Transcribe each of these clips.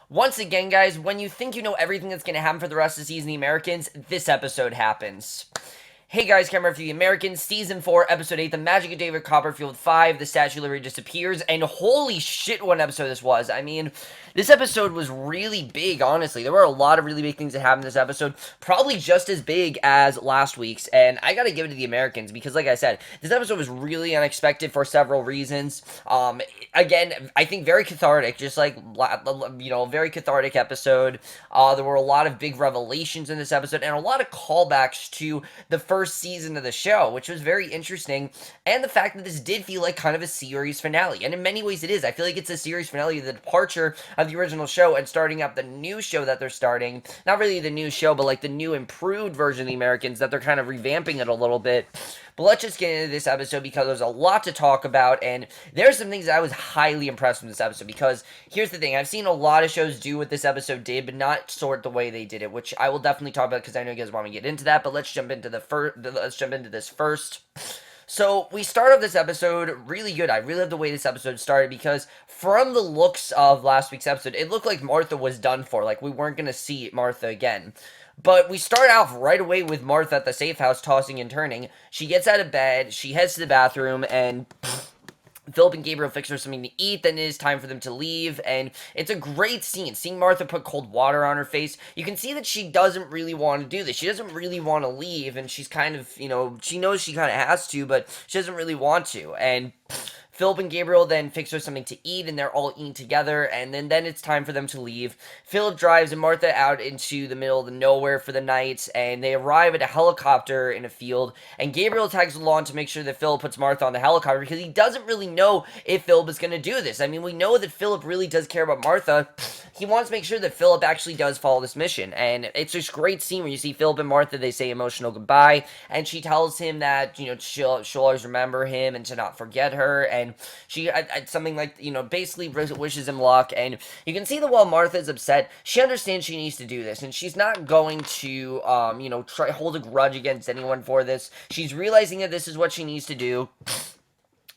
Once again, guys, when you think you know everything that's going to happen for the rest of the season, the Americans, this episode happens. Hey guys, camera for the Americans, Season 4, Episode 8, The Magic of David Copperfield 5, The Statue of Liberty disappears, and holy shit what an episode this was. I mean, this episode was really big, honestly. There were a lot of really big things that happened in this episode, probably just as big as last week's, and I gotta give it to the Americans, because like I said, this episode was really unexpected for several reasons. Again, I think very cathartic, just like, very cathartic episode. There were a lot of big revelations in this episode, and a lot of callbacks to the first season of the show, which was very interesting, and the fact that this did feel like kind of a series finale, and in many ways it is. I feel like it's a series finale of the departure of the original show and starting up the new show that they're starting. Not really the new show, but like the new improved version of the Americans, that they're kind of revamping it a little bit. But let's just get into this episode because there's a lot to talk about, and there's some things that I was highly impressed with this episode, because here's the thing, I've seen a lot of shows do what this episode did, but not sort the way they did it, which I will definitely talk about because I know you guys want me to get into that, but let's jump into this first. So, we start off this episode really good. I really love the way this episode started, because from the looks of last week's episode, it looked like Martha was done for. Like, we weren't going to see Martha again. But we start off right away with Martha at the safe house tossing and turning. She gets out of bed, she heads to the bathroom, and Phillip and Gabriel fix her something to eat, then it is time for them to leave, and it's a great scene. Seeing Martha put cold water on her face, you can see that she doesn't really want to do this. She doesn't really want to leave, and she's kind of, she knows she kind of has to, but she doesn't really want to, and Phillip and Gabriel then fix her something to eat, and they're all eating together, and then it's time for them to leave. Phillip drives Martha out into the middle of the nowhere for the night, and they arrive at a helicopter in a field, and Gabriel tags along to make sure that Phillip puts Martha on the helicopter, because he doesn't really know if Phillip is going to do this. I mean, we know that Phillip really does care about Martha. He wants to make sure that Phillip actually does follow this mission, and it's this great scene where you see Phillip and Martha, they say emotional goodbye, and she tells him that, she'll always remember him and to not forget her, and she something like, basically wishes him luck, and you can see that while Martha's upset, she understands she needs to do this, and she's not going to, try hold a grudge against anyone for this. She's realizing that this is what she needs to do.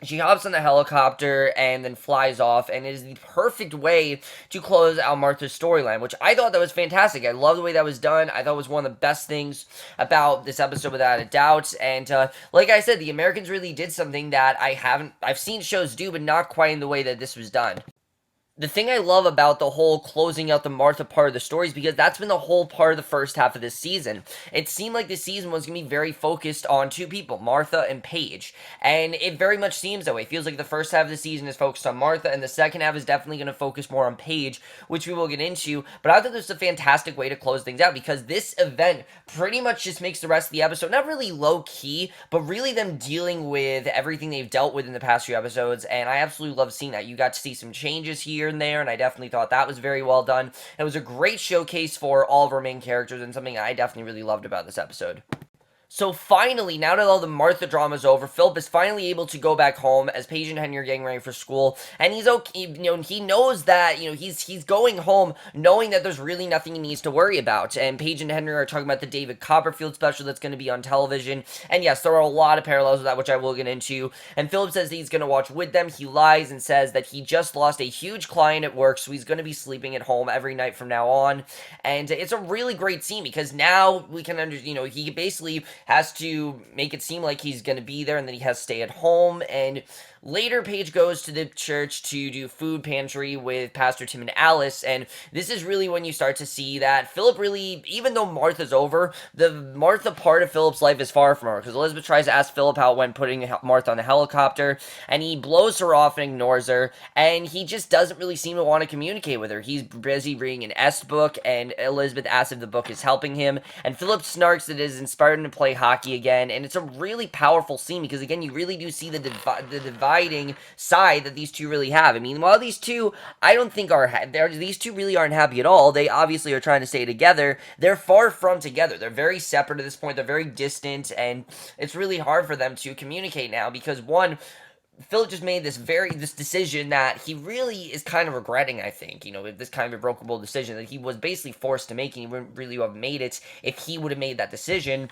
She hops on the helicopter and then flies off, and it is the perfect way to close out Martha's storyline, which I thought that was fantastic. I love the way that was done. I thought it was one of the best things about this episode, without a doubt. And like I said, the Americans really did something that I've seen shows do, but not quite in the way that this was done. The thing I love about the whole closing out the Martha part of the story is because that's been the whole part of the first half of this season. It seemed like this season was going to be very focused on two people, Martha and Paige. And it very much seems that way. It feels like the first half of the season is focused on Martha, and the second half is definitely going to focus more on Paige, which we will get into. But I thought this was a fantastic way to close things out, because this event pretty much just makes the rest of the episode not really low-key, but really them dealing with everything they've dealt with in the past few episodes. And I absolutely love seeing that. You got to see some changes here and there, and I definitely thought that was very well done. It was a great showcase for all of our main characters, and something I definitely really loved about this episode. So finally, now that all the Martha drama is over, Phillip is finally able to go back home as Paige and Henry are getting ready for school, and he's okay. He knows that he's going home knowing that there's really nothing he needs to worry about. And Paige and Henry are talking about the David Copperfield special that's going to be on television. And yes, there are a lot of parallels with that, which I will get into. And Phillip says that he's going to watch with them. He lies and says that he just lost a huge client at work, so he's going to be sleeping at home every night from now on. And it's a really great scene, because now we can understand. He basically has to make it seem like he's going to be there, and then he has to stay at home. And later, Paige goes to the church to do food pantry with Pastor Tim and Alice, and this is really when you start to see that Phillip really, even though Martha's over, the Martha part of Phillip's life is far from her, because Elizabeth tries to ask Phillip how it went putting Martha on the helicopter, and he blows her off and ignores her, and he just doesn't really seem to want to communicate with her. He's busy reading an Est book, and Elizabeth asks if the book is helping him, and Phillip snarks that it is inspired him to play hockey again, and it's a really powerful scene, because again, you really do see the dividing side that these two really have. I mean, while these two, I don't think these two really aren't happy at all. They obviously are trying to stay together. They're far from together. They're very separate at this point. They're very distant, and it's really hard for them to communicate now, because one, Phillip just made this decision that he really is kind of regretting, I think. This kind of irrevocable decision that he was basically forced to make, and he wouldn't really have made it if he would have made that decision.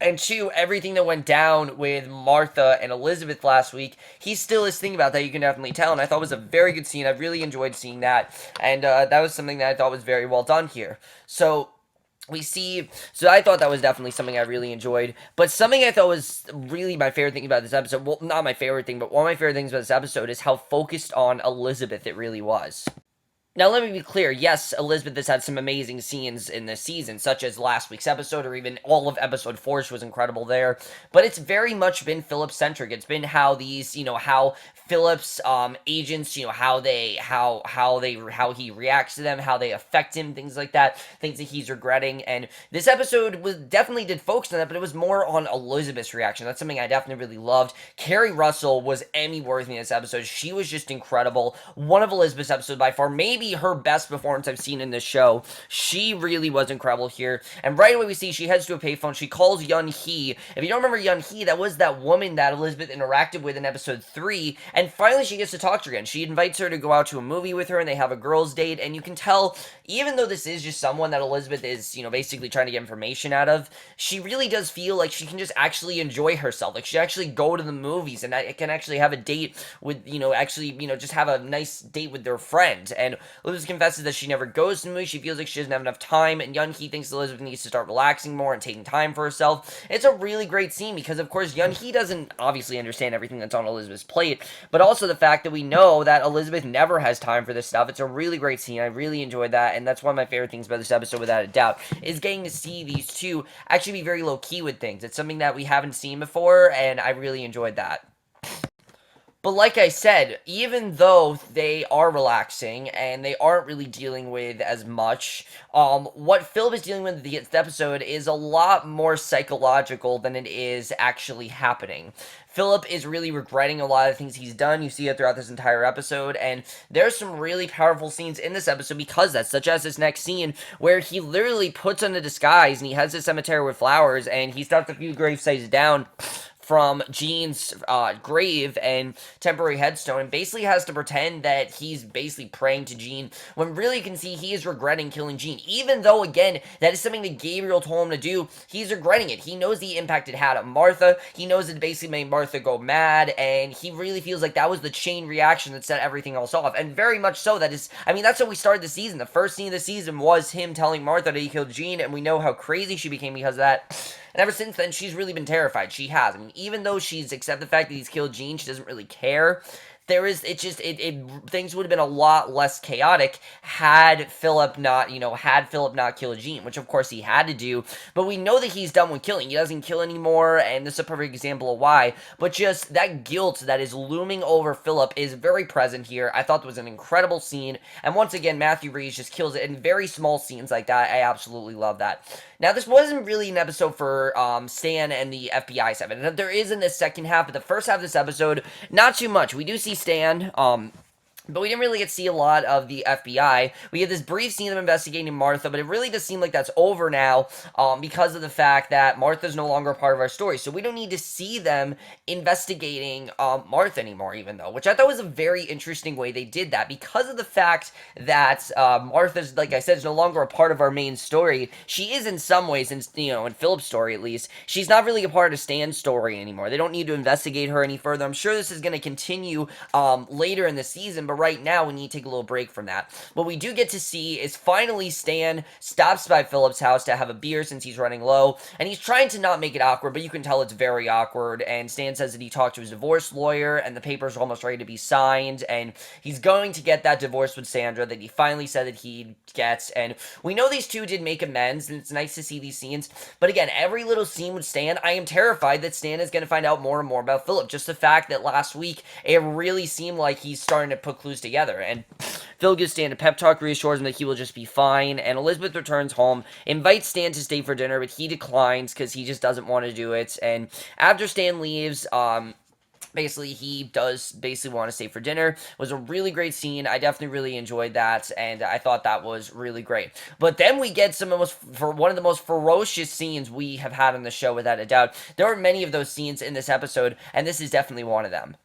And two, everything that went down with Martha and Elizabeth last week, he still is thinking about that. You can definitely tell, and I thought it was a very good scene. I really enjoyed seeing that, and that was something that I thought was very well done here. So I thought that was definitely something I really enjoyed. But something I thought was really my favorite thing about this episode, well, not my favorite thing, but one of my favorite things about this episode is how focused on Elizabeth it really was. Now, let me be clear. Yes, Elizabeth has had some amazing scenes in this season, such as last week's episode, or even all of episode 4, which was incredible there. But it's very much been Philip-centric. It's been how these, how Philip's agents, how he reacts to them, how they affect him, things like that, things that he's regretting. And this episode definitely did focus on that, but it was more on Elizabeth's reaction. That's something I definitely really loved. Carrie Russell was Emmy-worthy in this episode. She was just incredible. One of Elizabeth's episodes by far, maybe her best performance I've seen in this show. She really was incredible here. And right away we see she heads to a payphone. She calls Yun Hee. If you don't remember Yun Hee, that was that woman that Elizabeth interacted with in episode 3. And finally she gets to talk to her again. She invites her to go out to a movie with her and they have a girls' date. And you can tell, even though this is just someone that Elizabeth is, basically trying to get information out of, she really does feel like she can just actually enjoy herself. Like she actually go to the movies and can actually have a date with, just have a nice date with their friend. And Elizabeth confesses that she never goes to the movie. She feels like she doesn't have enough time, and Yun Hee thinks Elizabeth needs to start relaxing more and taking time for herself. It's a really great scene because, of course, Yun Hee doesn't obviously understand everything that's on Elizabeth's plate, but also the fact that we know that Elizabeth never has time for this stuff. It's a really great scene. I really enjoyed that, and that's one of my favorite things about this episode, without a doubt, is getting to see these two actually be very low-key with things. It's something that we haven't seen before, and I really enjoyed that. But like I said, even though they are relaxing and they aren't really dealing with as much, what Philip is dealing with in this episode is a lot more psychological than it is actually happening. Philip is really regretting a lot of things he's done. You see it throughout this entire episode, and there's some really powerful scenes in this episode because that's such as this next scene where he literally puts on a disguise and he has a cemetery with flowers and he starts a few gravesites down from Jean's grave and temporary headstone, and basically has to pretend that he's basically praying to Jean, when really you can see he is regretting killing Jean. Even though, again, that is something that Gabriel told him to do, he's regretting it. He knows the impact it had on Martha. He knows it basically made Martha go mad, and he really feels like that was the chain reaction that set everything else off. And very much so, that's how we started the season. The first scene of the season was him telling Martha that he killed Jean, and we know how crazy she became because of that. And ever since then, she's really been terrified. She has. Even though she's accepted the fact that he's killed Jean, she doesn't really care. Things would have been a lot less chaotic had Philip not killed Jean, which of course he had to do, but we know that he's done with killing. He doesn't kill anymore, and this is a perfect example of why, but just that guilt that is looming over Philip is very present here. I thought it was an incredible scene, and once again, Matthew Rhys just kills it in very small scenes like that. I absolutely love that. Now, this wasn't really an episode for Stan and the FBI side, and there is in the second half, but the first half of this episode, not too much. We do see Stan, but we didn't really get to see a lot of the FBI. We get this brief scene of them investigating Martha, but it really does seem like that's over now because of the fact that Martha's no longer a part of our story. So we don't need to see them investigating Martha anymore, even though, which I thought was a very interesting way they did that, because of the fact that Martha's, like I said, is no longer a part of our main story. She is in some ways, in Philip's story at least. She's not really a part of Stan's story anymore. They don't need to investigate her any further. I'm sure this is going to continue later in the season, but right now we need to take a little break from that. What we do get to see is finally Stan stops by Philip's house to have a beer since he's running low, and he's trying to not make it awkward, but you can tell it's very awkward, and Stan says that he talked to his divorce lawyer, and the papers are almost ready to be signed, and he's going to get that divorce with Sandra that he finally said that he'd get, and we know these two did make amends, and it's nice to see these scenes, but again, every little scene with Stan, I am terrified that Stan is going to find out more and more about Philip. Just the fact that last week, it really seemed like he's starting to put clues together, and Phil gives Stan a pep talk, reassures him that he will just be fine, and Elizabeth returns home, invites Stan to stay for dinner, but he declines because he just doesn't want to do it, and after Stan leaves, basically, he does want to stay for dinner. It was a really great scene. I definitely really enjoyed that, and I thought that was really great. But then we get one of the most ferocious scenes we have had on the show, without a doubt. There are many of those scenes in this episode, and this is definitely one of them.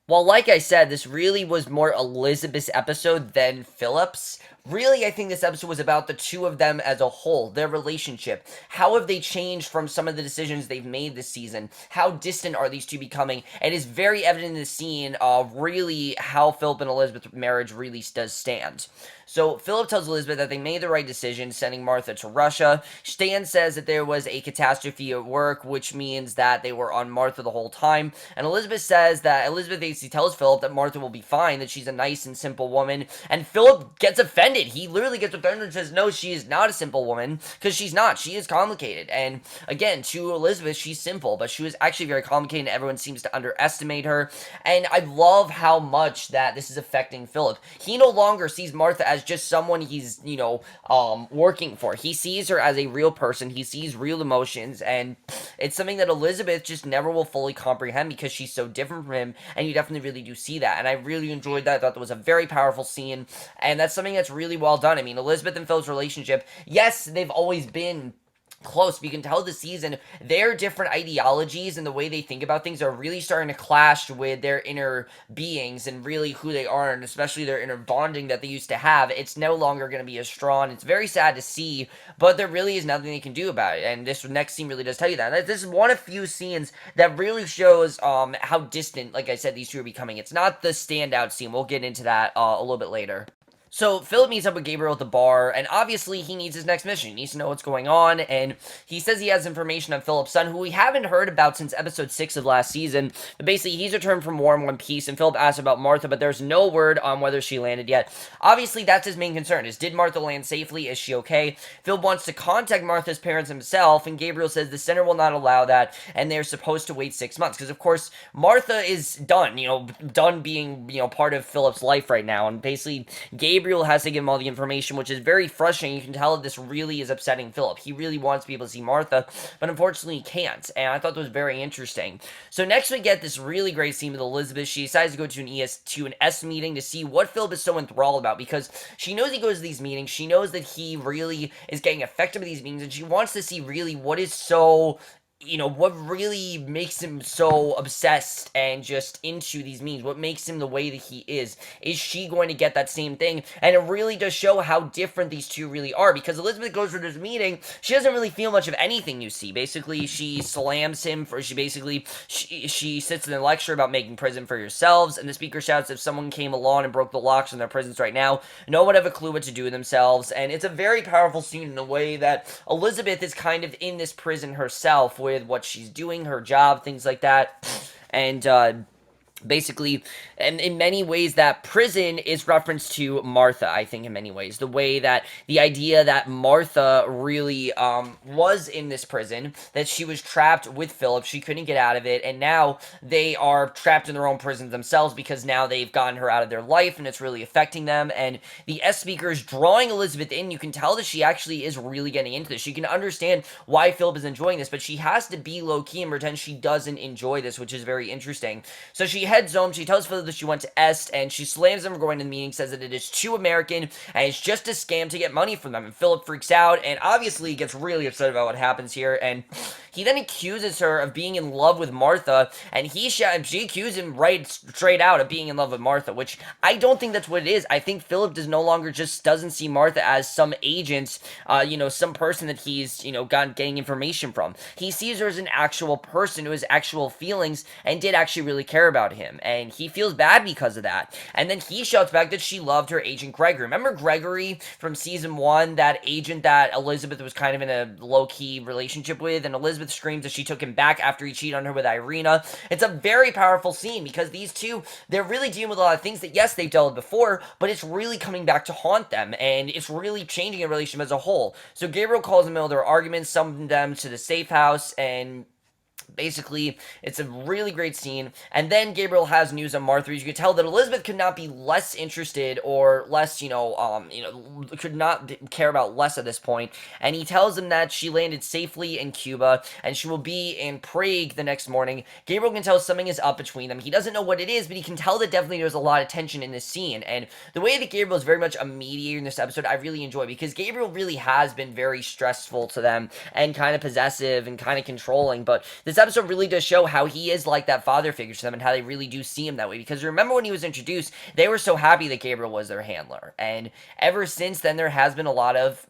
Well, like I said, this really was more Elizabeth's episode than Philip's. really, I think this episode was about the two of them as a whole, their relationship. How have they changed from some of the decisions they've made this season? How distant are these two becoming? It is very evident in the scene of really how Philip and Elizabeth's marriage really does stand. So Philip tells Elizabeth that they made the right decision sending Martha to Russia. Stan says that there was a catastrophe at work, which means that they were on Martha the whole time. And Elizabeth says that Elizabeth basically tells Philip that Martha will be fine, that she's a nice and simple woman. And Philip gets offended. He literally gets offended and says, no, she is not a simple woman, because she's not. She is complicated. And again, to Elizabeth, she's simple, but she was actually very complicated, and everyone seems to underestimate her. And I love how much that this is affecting Philip. He no longer sees Martha as just someone he's, working for. He sees her as a real person. He sees real emotions, and it's something that Elizabeth just never will fully comprehend because she's so different from him, and you definitely really do see that. And I really enjoyed that. I thought that was a very powerful scene, and that's something that's really well done. I mean, Elizabeth and Philip's relationship, yes, they've always been close, but you can tell this season their different ideologies and the way they think about things are really starting to clash with their inner beings and really who they are, and especially their inner bonding that they used to have. It's no longer going to be as strong. It's very sad to see, but there really is nothing they can do about it, and this next scene really does tell you that. This is one of few scenes that really shows how distant, like I said, these two are becoming. It's not the standout scene. We'll get into that a little bit later. So Philip meets up with Gabriel at the bar, and obviously he needs his next mission. He needs to know what's going on, and he says he has information on Philip's son, who we haven't heard about since episode 6 of last season. But basically, he's returned from war in one piece, and Philip asks about Martha, but there's no word on whether she landed yet. Obviously, that's his main concern, is did Martha land safely? Is she okay? Philip wants to contact Martha's parents himself, and Gabriel says the center will not allow that, and they're supposed to wait 6 months, because of course, Martha is done, done being, part of Philip's life right now, and basically, Gabriel has to give him all the information, which is very frustrating. You can tell that this really is upsetting Philip. He really wants to be able to see Martha, but unfortunately he can't, and I thought that was very interesting. So next we get this really great scene with Elizabeth. She decides to go to an S meeting to see what Philip is so enthralled about, because she knows he goes to these meetings, she knows that he really is getting affected by these meetings, and she wants to see really what is so what really makes him so obsessed and just into these memes, what makes him the way that he is she going to get that same thing? And it really does show how different these two really are, because Elizabeth goes to this meeting, she doesn't really feel much of anything, you see. Basically, she slams him she sits in a lecture about making prison for yourselves, and the speaker shouts if someone came along and broke the locks on their prisons right now, no one would have a clue what to do with themselves. And it's a very powerful scene in a way that Elizabeth is kind of in this prison herself with what she's doing, her job, things like that. And basically, and in many ways, that prison is reference to Martha, I think, in many ways. The way that the idea that Martha really was in this prison, that she was trapped with Philip, she couldn't get out of it, and now they are trapped in their own prisons themselves because now they've gotten her out of their life and it's really affecting them. And the S speaker is drawing Elizabeth in. You can tell that she actually is really getting into this. She can understand why Philip is enjoying this, but she has to be low-key and pretend she doesn't enjoy this, which is very interesting. So she heads home, she tells Philip that she went to Est, and she slams him for going to the meeting, says that it is too American, and it's just a scam to get money from them. And Philip freaks out, and obviously gets really upset about what happens here, and he then accuses her of being in love with Martha, and she accuses him right straight out of being in love with Martha, which I don't think that's what it is. I think Philip doesn't see Martha as some agent, some person that he's, getting information from. He sees her as an actual person who has actual feelings and did actually really care about him, and he feels bad because of that. And then he shouts back that she loved her agent Gregory. Remember Gregory from season 1, that agent that Elizabeth was kind of in a low-key relationship with, and Elizabeth screams that she took him back after he cheated on her with Irina. It's a very powerful scene because these two, they're really dealing with a lot of things that, yes, they've dealt with before, but it's really coming back to haunt them, and it's really changing a relationship as a whole. So Gabriel calls in the middle of their arguments, summoned them to the safe house, and basically, it's a really great scene. And then Gabriel has news on Martha. You can tell that Elizabeth could not be less interested or less, could not care about less at this point. And he tells him that she landed safely in Cuba and she will be in Prague the next morning. Gabriel can tell something is up between them. He doesn't know what it is, but he can tell that definitely there's a lot of tension in this scene. And the way that Gabriel is very much a mediator in this episode, I really enjoy, because Gabriel really has been very stressful to them and kind of possessive and kind of controlling. But the this episode really does show how he is like that father figure to them and how they really do see him that way. Because remember when he was introduced, they were so happy that Gabriel was their handler. And ever since then, there has been a lot of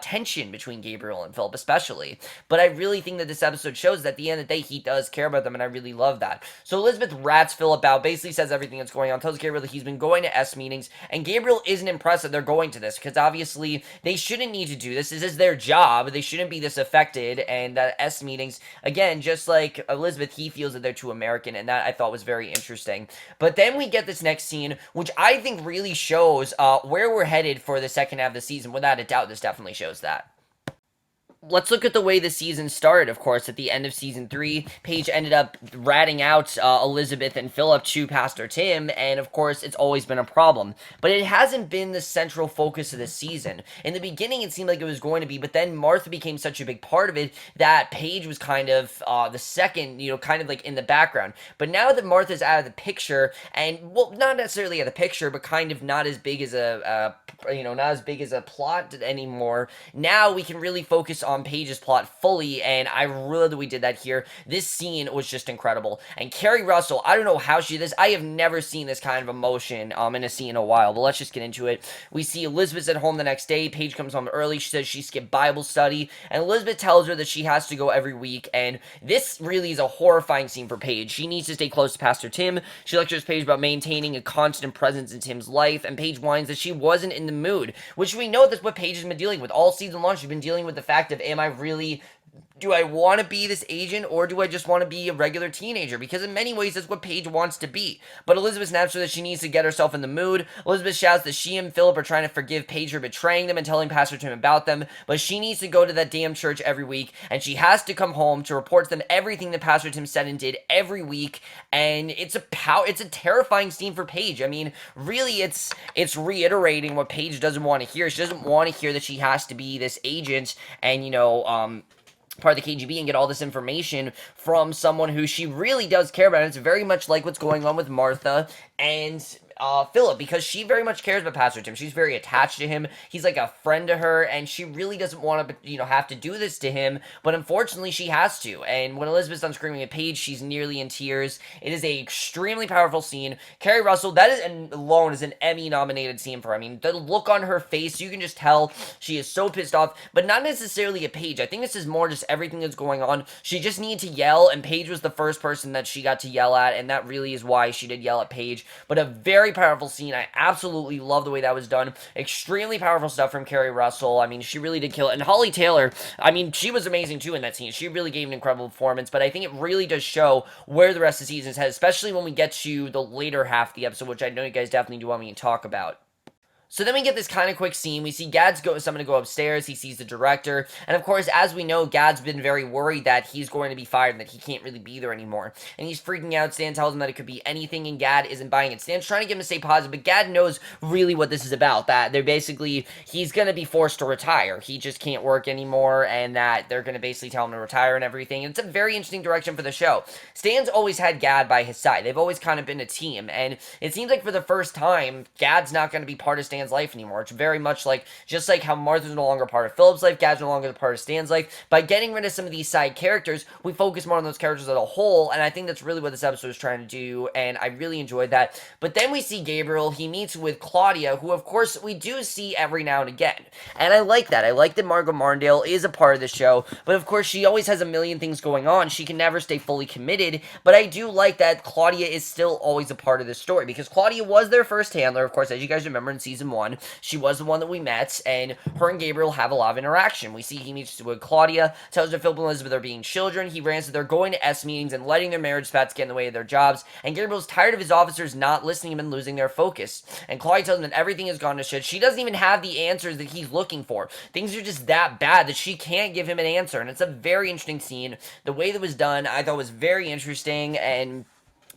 tension between Gabriel and Phillip especially. But I really think that this episode shows that at the end of the day, he does care about them, and I really love that. So Elizabeth rats Phillip out, basically says everything that's going on, tells Gabriel that he's been going to S meetings, and Gabriel isn't impressed that they're going to this, because obviously they shouldn't need to do this. This is their job. They shouldn't be this affected, and S meetings, again, just like Elizabeth, he feels that they're too American, and that I thought was very interesting. But then we get this next scene, which I think really shows where we're headed for the second half of the season. Without a doubt, this definitely shows that. Let's look at the way the season started. Of course, at the end of season 3, Paige ended up ratting out Elizabeth and Phillip to Pastor Tim, and of course, it's always been a problem. But it hasn't been the central focus of the season. In the beginning, it seemed like it was going to be, but then Martha became such a big part of it that Paige was kind of the second, kind of like in the background. But now that Martha's out of the picture, and, well, not necessarily out of the picture, but kind of not as big as not as big as a plot anymore, now we can really focus on Paige's plot fully, and I really love that we did that here. This scene was just incredible. And Carrie Russell, I don't know how she did this. I have never seen this kind of emotion in a scene in a while, but let's just get into it. We see Elizabeth's at home the next day. Paige comes home early. She says she skipped Bible study, and Elizabeth tells her that she has to go every week, and this really is a horrifying scene for Paige. She needs to stay close to Pastor Tim. She lectures Paige about maintaining a constant presence in Tim's life, and Paige whines that she wasn't in the mood, which we know that's what Paige has been dealing with all season long. She's been dealing with the fact of, do I want to be this agent, or do I just want to be a regular teenager? Because in many ways, that's what Paige wants to be. But Elizabeth snaps her that she needs to get herself in the mood. Elizabeth shouts that she and Phillip are trying to forgive Paige for betraying them and telling Pastor Tim about them, but she needs to go to that damn church every week, and she has to come home to report to them everything that Pastor Tim said and did every week, and it's a terrifying scene for Paige. I mean, really, it's reiterating what Paige doesn't want to hear. She doesn't want to hear that she has to be this agent and, part of the KGB and get all this information from someone who she really does care about. And it's very much like what's going on with Martha and Phillip, because she very much cares about Pastor Tim. She's very attached to him. He's like a friend to her, and she really doesn't want to, have to do this to him, but unfortunately she has to. And when Elizabeth's done screaming at Paige, she's nearly in tears. It is a extremely powerful scene. Carrie Russell, that is alone is an Emmy-nominated scene for her. I mean, the look on her face, you can just tell she is so pissed off, but not necessarily at Paige. I think this is more just everything that's going on. She just needed to yell, and Paige was the first person that she got to yell at, and that really is why she did yell at Paige. But a very powerful scene. I absolutely love the way that was done. Extremely powerful stuff from Carrie Russell. I mean, she really did kill it. And Holly Taylor, I mean, she was amazing too in that scene. She really gave an incredible performance, but I think it really does show where the rest of the season is headed, especially when we get to the later half of the episode, which I know you guys definitely do want me to talk about. So then we get this kind of quick scene. We see Gaad's someone to go upstairs. He sees the director. And of course, as we know, Gaad's been very worried that he's going to be fired and that he can't really be there anymore. And he's freaking out. Stan tells him that it could be anything, and Gaad isn't buying it. Stan's trying to get him to stay positive, but Gaad knows really what this is about. That he's going to be forced to retire. He just can't work anymore, and that they're going to basically tell him to retire and everything. And it's a very interesting direction for the show. Stan's always had Gaad by his side. They've always kind of been a team. And it seems like for the first time, Gaad's not going to be part of Stan's life anymore. It's very much like, just like how Martha's no longer part of Phillip's life, Gaad's no longer part of Stan's life. By getting rid of some of these side characters, we focus more on those characters as a whole, and I think that's really what this episode is trying to do, and I really enjoyed that. But then we see Gabriel. He meets with Claudia, who of course we do see every now and again, and I like that. I like that Margot Martindale is a part of the show, but of course she always has a million things going on. She can never stay fully committed, but I do like that Claudia is still always a part of this story, because Claudia was their first handler, of course, as you guys remember in season 1. She was the one that we met, and her and Gabriel have a lot of interaction. We see he meets with Claudia, tells her Phillip and Elizabeth are being children. He rants that they're going to S meetings and letting their marriage spats get in the way of their jobs, and Gabriel's tired of his officers not listening to him and losing their focus. And Claudia tells him that everything has gone to shit. She doesn't even have the answers that he's looking for. Things are just that bad that she can't give him an answer, and it's a very interesting scene. The way that was done, I thought was very interesting, and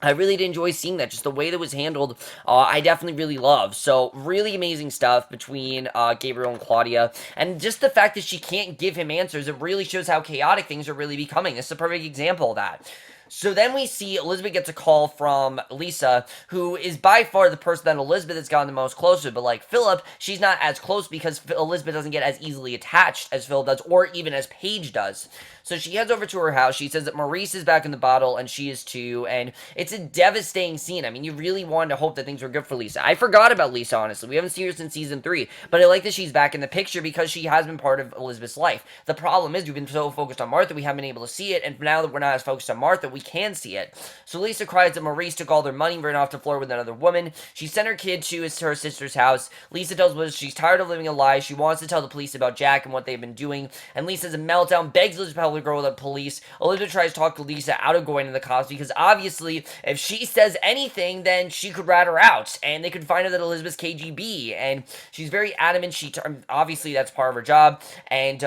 I really did enjoy seeing that. Just the way that was handled, I definitely really love. So, really amazing stuff between Gabriel and Claudia. And just the fact that she can't give him answers, it really shows how chaotic things are really becoming. This is a perfect example of that. So then we see Elizabeth gets a call from Lisa, who is by far the person that Elizabeth has gotten the most close to. But like Philip, she's not as close because Elizabeth doesn't get as easily attached as Philip does, or even as Paige does. So she heads over to her house. She says that Maurice is back in the bottle, and she is too. And it's a devastating scene. I mean, you really wanted to hope that things were good for Lisa. I forgot about Lisa, honestly. We haven't seen her since season 3. But I like that she's back in the picture because she has been part of Elizabeth's life. The problem is we've been so focused on Martha, we haven't been able to see it. And now that we're not as focused on Martha, we can see it. So Lisa cries that Maurice took all their money and ran off to Florida with another woman. She sent her kid to her sister's house. Lisa tells Liz she's tired of living a lie. She wants to tell the police about Jack and what they've been doing. And Lisa's a meltdown, begs Elizabeth to help her go with the police. Elizabeth tries to talk to Lisa out of going to the cops because obviously if she says anything, then she could rat her out and they could find out that Elizabeth's KGB. And she's very adamant. Obviously that's part of her job. And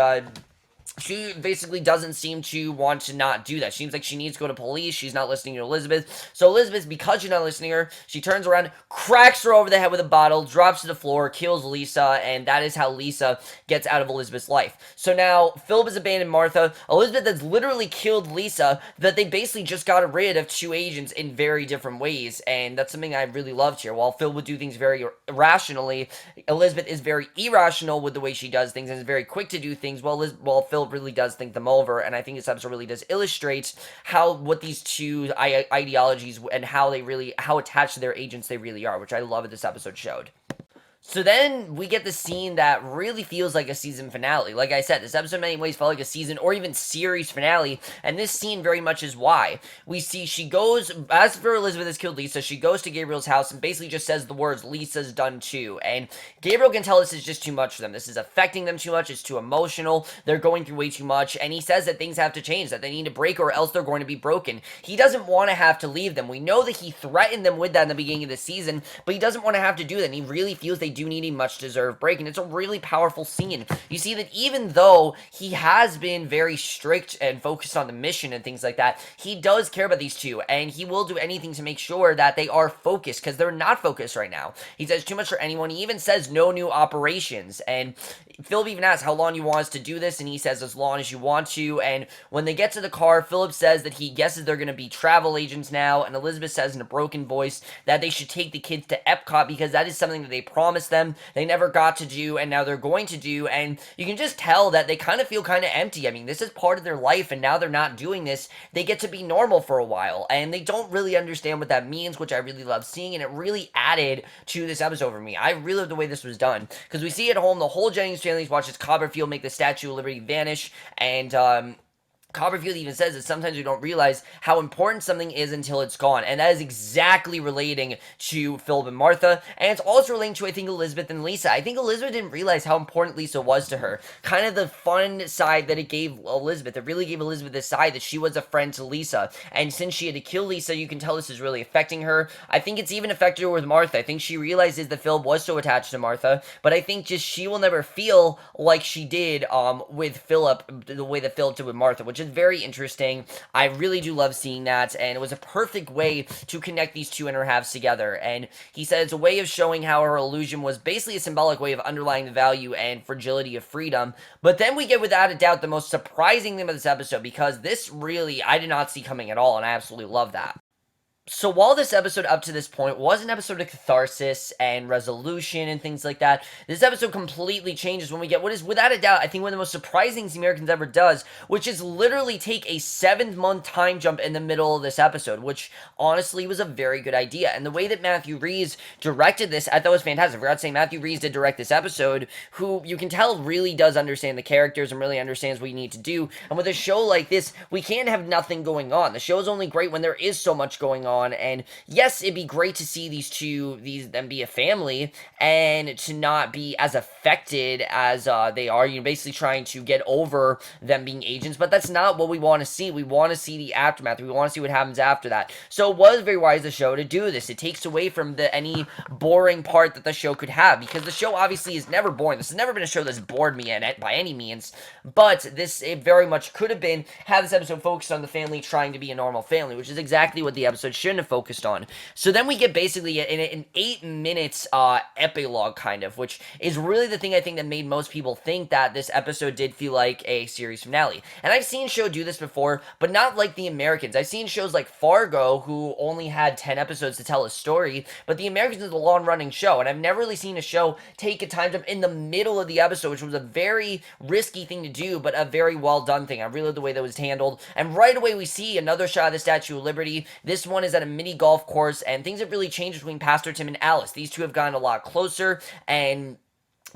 she basically doesn't seem to want to not do that. She seems like she needs to go to police. She's not listening to Elizabeth. So Elizabeth, because she's not listening to her, she turns around, cracks her over the head with a bottle, drops to the floor, kills Lisa, and that is how Lisa gets out of Elizabeth's life. So now, Philip has abandoned Martha. Elizabeth has literally killed Lisa, that they basically just got rid of 2 agents in very different ways, and that's something I really loved here. While Phil would do things very rationally, Elizabeth is very irrational with the way she does things, and is very quick to do things, while Phil really does think them over. And I think this episode really does illustrate what these two ideologies and how attached to their agents they really are, which I love that this episode showed. So then we get the scene that really feels like a season finale. Like I said, this episode in many ways felt like a season or even series finale, and this scene very much is why. We see she goes, as for Elizabeth has killed Lisa, she goes to Gabriel's house and basically just says the words, "Lisa's done too." And Gabriel can tell this is just too much for them. This is affecting them too much. It's too emotional. They're going through way too much. And he says that things have to change, that they need to break or else they're going to be broken. He doesn't want to have to leave them. We know that he threatened them with that in the beginning of the season, but he doesn't want to have to do that. And he really feels they do need a much deserved break, and it's a really powerful scene. You see that even though he has been very strict and focused on the mission and things like that, he does care about these two, and he will do anything to make sure that they are focused, because they're not focused right now. He says too much for anyone. He even says no new operations, and Philip even asks how long you want us to do this, and he says as long as you want to. And when they get to the car, Philip says that he guesses they're going to be travel agents now, and Elizabeth says in a broken voice that they should take the kids to Epcot because that is something that they promised them they never got to do, and now they're going to do. And you can just tell that they kind of feel kind of empty. I mean, this is part of their life, and now they're not doing this. They get to be normal for a while, and they don't really understand what that means, which I really love seeing, and it really added to this episode for me. I really love the way this was done, because we see at home the whole Jennings family watches Copperfield make the Statue of Liberty vanish, and Copperfield even says that sometimes we don't realize how important something is until it's gone, and that is exactly relating to Philip and Martha, and it's also relating to, I think, Elizabeth and Lisa. I think Elizabeth didn't realize how important Lisa was to her. Kind of the fun side that it gave Elizabeth. It really gave Elizabeth the side that she was a friend to Lisa, and since she had to kill Lisa, you can tell this is really affecting her. I think it's even affected her with Martha. I think she realizes that Philip was so attached to Martha, but I think just she will never feel like she did with Philip, the way that Philip did with Martha, which is very interesting. I really do love seeing that, and it was a perfect way to connect these two inner halves together. And he said it's a way of showing how her illusion was basically a symbolic way of underlying the value and fragility of freedom. But then we get, without a doubt, the most surprising thing about this episode, because this really I did not see coming at all, and I absolutely love that. So while this episode up to this point was an episode of catharsis and resolution and things like that, this episode completely changes when we get what is, without a doubt, I think one of the most surprising things the Americans ever does, which is literally take a 7-month time jump in the middle of this episode, which honestly was a very good idea. And the way that Matthew Rhys directed this, I thought was fantastic. I forgot to say, Matthew Rhys did direct this episode, who you can tell really does understand the characters and really understands what you need to do. And with a show like this, we can't have nothing going on. The show is only great when there is so much going on. And yes, it'd be great to see them be a family and to not be as affected as they are, basically trying to get over them being agents, but that's not what we want to see. We want to see the aftermath. We want to see what happens after that. So it was very wise of the show to do this. It takes away from any boring part that the show could have, because the show obviously is never boring. This has never been a show that's bored me by any means, but it very much could have been, have this episode focused on the family trying to be a normal family, which is exactly what the episode should shouldn't have focused on. So then we get basically an 8 minutes epilogue kind of, which is really the thing I think that made most people think that this episode did feel like a series finale. And I've seen shows do this before, but not like the Americans. I've seen shows like Fargo who only had 10 episodes to tell a story, but the Americans is a long-running show, and I've never really seen a show take a time jump in the middle of the episode, which was a very risky thing to do, but a very well done thing. I really love the way that was handled. And right away we see another shot of the Statue of Liberty. This one is at a mini golf course, and things have really changed between Pastor Tim and Alice. These two have gotten a lot closer, and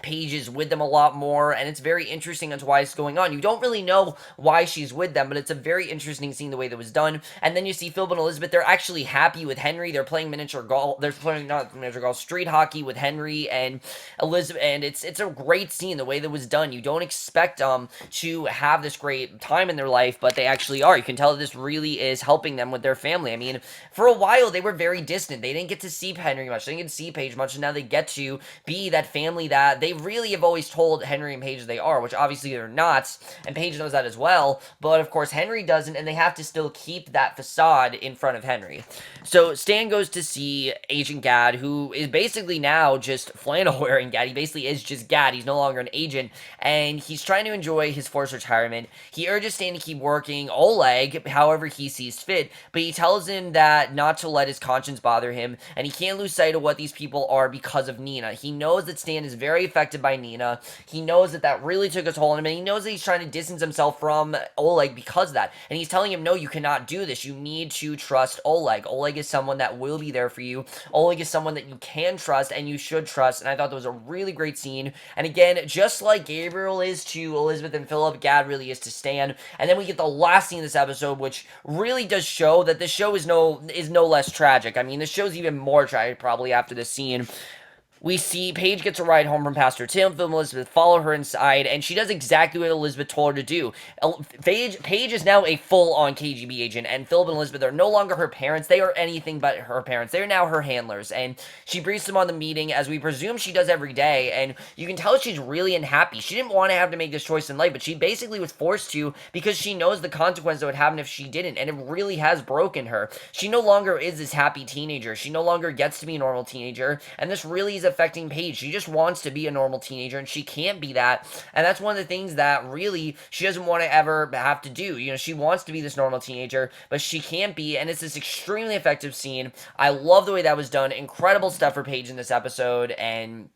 Paige is with them a lot more, and it's very interesting as to why it's going on. You don't really know why she's with them, but it's a very interesting scene the way that was done. And then you see Phillip and Elizabeth, they're actually happy with Henry. They're playing miniature golf. They're playing, not miniature golf, street hockey with Henry and Elizabeth, and it's a great scene the way that was done. You don't expect to have this great time in their life, but they actually are. You can tell that this really is helping them with their family. I mean, for a while they were very distant. They didn't get to see Henry much. They didn't get to see Paige much, and now they get to be that family that they really have always told Henry and Paige they are, which obviously they're not, and Paige knows that as well, but of course Henry doesn't, and they have to still keep that facade in front of Henry. So Stan goes to see Agent Gaad, who is basically now just flannel-wearing Gaad. He basically is just Gaad. He's no longer an agent, and he's trying to enjoy his forced retirement. He urges Stan to keep working Oleg however he sees fit, but he tells him that not to let his conscience bother him, and he can't lose sight of what these people are because of Nina. He knows that Stan is very affected by Nina. He knows that that really took a toll on him, and he knows that he's trying to distance himself from Oleg because of that. And he's telling him, no, you cannot do this. You need to trust Oleg. Oleg is someone that will be there for you. Oleg is someone that you can trust and you should trust. And I thought that was a really great scene. And again, just like Gabriel is to Elizabeth and Phillip, Gaad really is to Stan. And then we get the last scene of this episode, which really does show that this show is no less tragic. I mean, this show's even more tragic probably after this scene. We see Paige gets a ride home from Pastor Tim. Phil and Elizabeth follow her inside, and she does exactly what Elizabeth told her to do. Paige is now a full-on KGB agent, and Philip and Elizabeth are no longer her parents. They are anything but her parents. They are now her handlers, and she briefs them on the meeting, as we presume she does every day, and you can tell she's really unhappy. She didn't want to have to make this choice in life, but she basically was forced to because she knows the consequence that would happen if she didn't, and it really has broken her. She no longer is this happy teenager. She no longer gets to be a normal teenager, and this really is affecting Paige. She just wants to be a normal teenager, and she can't be that, and that's one of the things that really she doesn't want to ever have to do. You know, she wants to be this normal teenager, but she can't be, and it's this extremely effective scene. I love the way that was done. Incredible stuff for Paige in this episode, and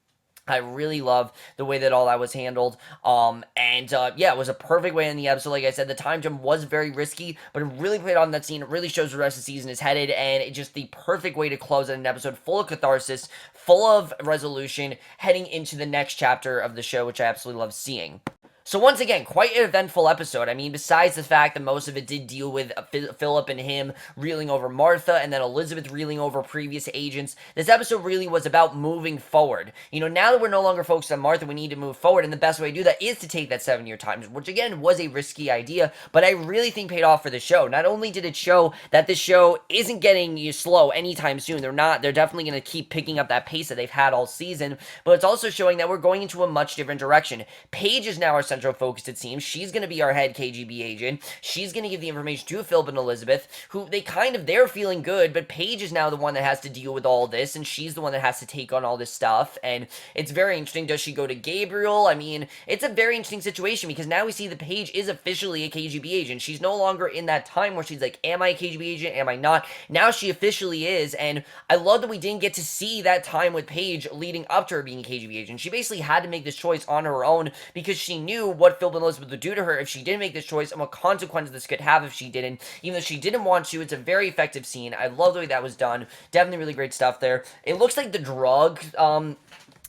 I really love the way that all that was handled. Yeah, it was a perfect way in the episode. Like I said, the time jump was very risky, but it really played on that scene. It really shows where the rest of the season is headed, and it's just the perfect way to close an episode full of catharsis, full of resolution, heading into the next chapter of the show, which I absolutely love seeing. So once again, quite an eventful episode. I mean, besides the fact that most of it did deal with Phillip and him reeling over Martha, and then Elizabeth reeling over previous agents, this episode really was about moving forward. You know, now that we're no longer focused on Martha, we need to move forward, and the best way to do that is to take that 7-year time, which again was a risky idea, but I really think paid off for the show. Not only did it show that this show isn't getting slow anytime soon, they're definitely going to keep picking up that pace that they've had all season, but it's also showing that we're going into a much different direction. Paige is now our central focus, it seems. She's going to be our head KGB agent. She's going to give the information to Philip and Elizabeth, who they're feeling good, but Paige is now the one that has to deal with all this, and she's the one that has to take on all this stuff, and it's very interesting. Does she go to Gabriel? I mean, it's a very interesting situation, because now we see that Paige is officially a KGB agent. She's no longer in that time where she's like, am I a KGB agent? Am I not? Now she officially is, and I love that we didn't get to see that time with Paige leading up to her being a KGB agent. She basically had to make this choice on her own, because she knew what Philip and Elizabeth would do to her if she didn't make this choice, and what consequences this could have if she didn't. Even though she didn't want to, it's a very effective scene. I love the way that was done. Definitely really great stuff there. It looks like the drug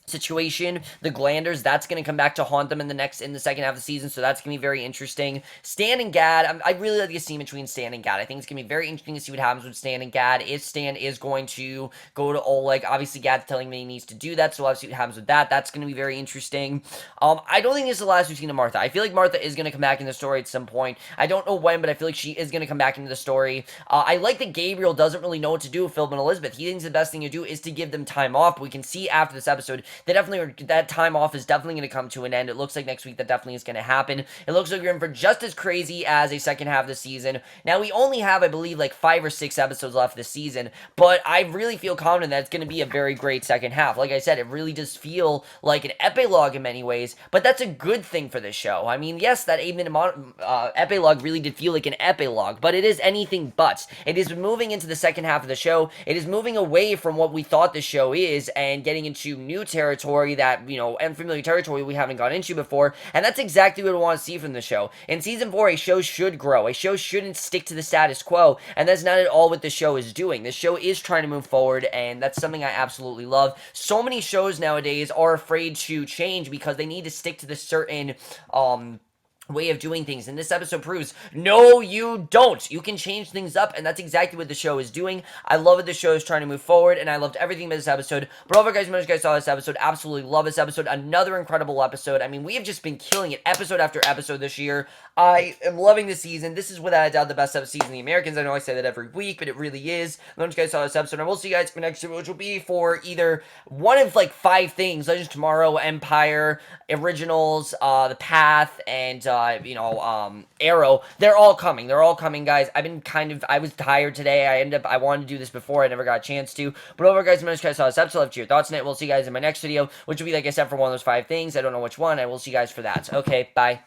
situation, the glanders, that's going to come back to haunt them in the second half of the season, so that's going to be very interesting. Stan and Gaad, I really like the scene between Stan and Gaad. I think it's going to be very interesting to see what happens with Stan and Gaad. If Stan is going to go to Oleg, obviously Gaad's telling him he needs to do that, so we'll have to see what happens with that. That's going to be very interesting. I don't think this is the last we've seen of Martha. I feel like Martha is going to come back in the story at some point. I don't know when, but I feel like she is going to come back into the story. I like that Gabriel doesn't really know what to do with Philip and Elizabeth. He thinks the best thing to do is to give them time off, but we can see after this episode that time off is definitely going to come to an end. It looks like next week that definitely is going to happen. It looks like we're in for just as crazy as a second half of the season. Now, we only have, I believe, like 5 or 6 episodes left this season, but I really feel confident that it's going to be a very great second half. Like I said, it really does feel like an epilogue in many ways, but that's a good thing for this show. I mean, yes, that 8-minute epilogue really did feel like an epilogue, but it is anything but. It is moving into the second half of the show. It is moving away from what we thought the show is and getting into new territory that, you know, unfamiliar territory we haven't gone into before, and that's exactly what we want to see from the show. In Season 4, a show should grow. A show shouldn't stick to the status quo, and that's not at all what the show is doing. The show is trying to move forward, and that's something I absolutely love. So many shows nowadays are afraid to change because they need to stick to the certain, way of doing things, and this episode proves no, you don't. You can change things up, and that's exactly what the show is doing. I love what the show is trying to move forward, and I loved everything about this episode. But overall, guys, most of you guys saw this episode, absolutely love this episode. Another incredible episode. I mean, we have just been killing it episode after episode this year. I am loving this season. This is without a doubt the best season of the Americans. I know I say that every week, but it really is. Most of you guys saw this episode, and I will see you guys in the next video, which will be for either one of like 5 things: Legends Tomorrow, Empire, Originals, The Path, and Arrow. They're all coming, guys. I was tired today. I wanted to do this before, I never got a chance to, but overall, guys, most of you guys saw this episode. Love to your thoughts on it. We'll see you guys in my next video, which will be, like I said, for one of those 5 things. I don't know which one. I will see you guys for that. Okay, bye.